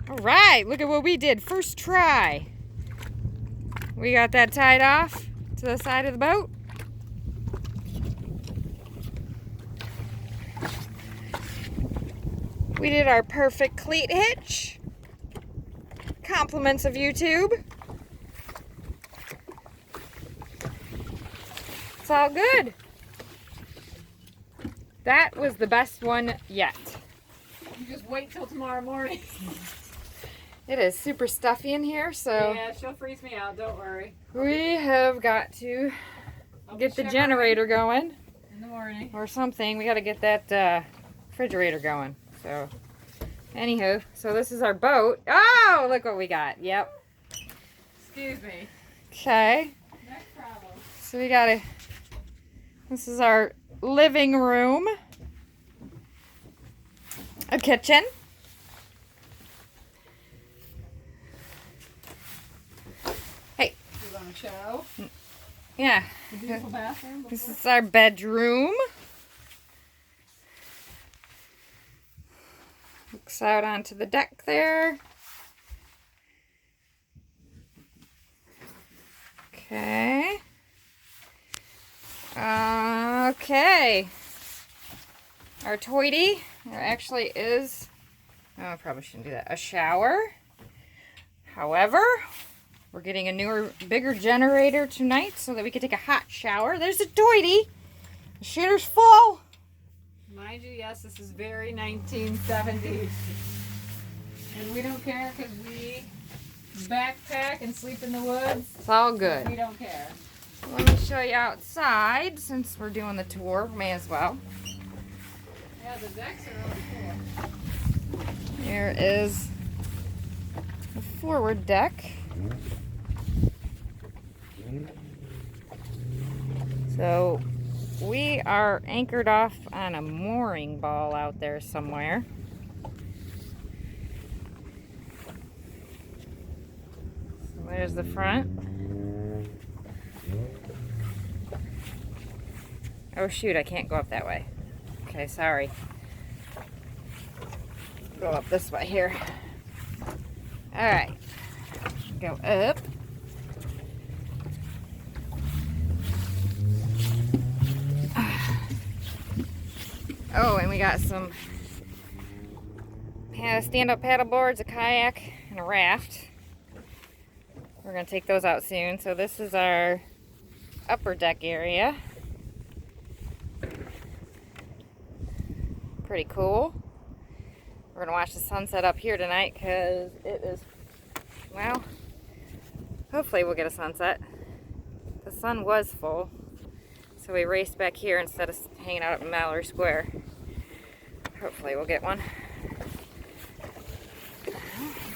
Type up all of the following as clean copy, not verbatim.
All right, look at what we did. First try. We got that tied off to the side of the boat. We did our perfect cleat hitch. Compliments of YouTube. It's all good. That was the best one yet. You just wait till tomorrow morning. It is super stuffy in here, so yeah, she'll freeze me out, don't worry. we have got to get the generator going. In the morning. Or something. We got to get that refrigerator going. So, anywho, so this is our boat. Oh, look what we got. Yep. Excuse me. Okay. Next problem. So we got to, this is our living room. A kitchen. Hey. You want to show? Yeah. The beautiful bathroom. This is our bedroom. Looks out onto the deck there. Okay. Okay. Our toity. There actually is, oh, I probably shouldn't do that, a shower. However, we're getting a newer, bigger generator tonight so that we can take a hot shower. There's a toity. The shitter's full. Mind you, yes, this is very 1970s. And we don't care because we backpack and sleep in the woods. It's all good. We don't care. Let me show you outside since we're doing the tour. May as well. Yeah, the decks are really cool. Here is the forward deck. So we are anchored off on a mooring ball out there somewhere. So there's the front. Oh shoot, I can't go up that way. Okay, sorry. Go up this way here. Alright. Go up. Oh, and we got some stand-up paddle boards, a kayak, and a raft. We're going to take those out soon. So this is our upper deck area. Pretty cool. We're going to watch the sunset up here tonight because it is, well, hopefully we'll get a sunset. The sun was full, so we raced back here instead of hanging out at Mallory Square. Hopefully we'll get one.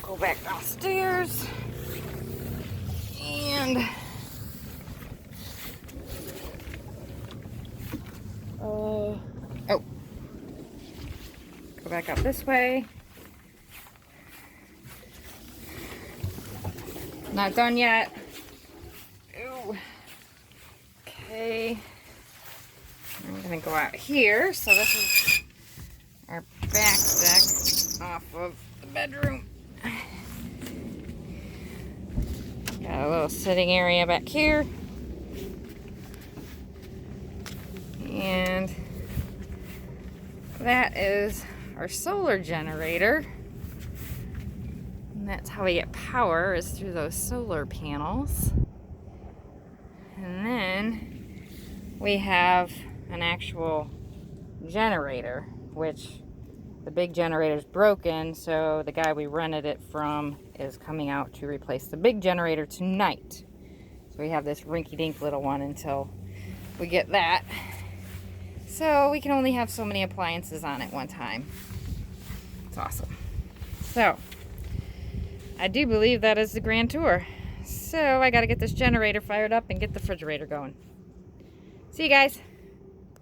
Go back downstairs. And oh, go back up this way. Not done yet. Ooh. Okay. I'm gonna go out here. So this is our back deck off of the bedroom. Got a little sitting area back here. And that is our solar generator. And that's how we get power, is through those solar panels. And then we have an actual generator, which the big generator is broken, so the guy we rented it from is coming out to replace the big generator tonight. So we have this rinky-dink little one until we get that. So we can only have so many appliances on at one time. It's awesome. So I do believe that is the grand tour. So I got to get this generator fired up and get the refrigerator going. See you guys.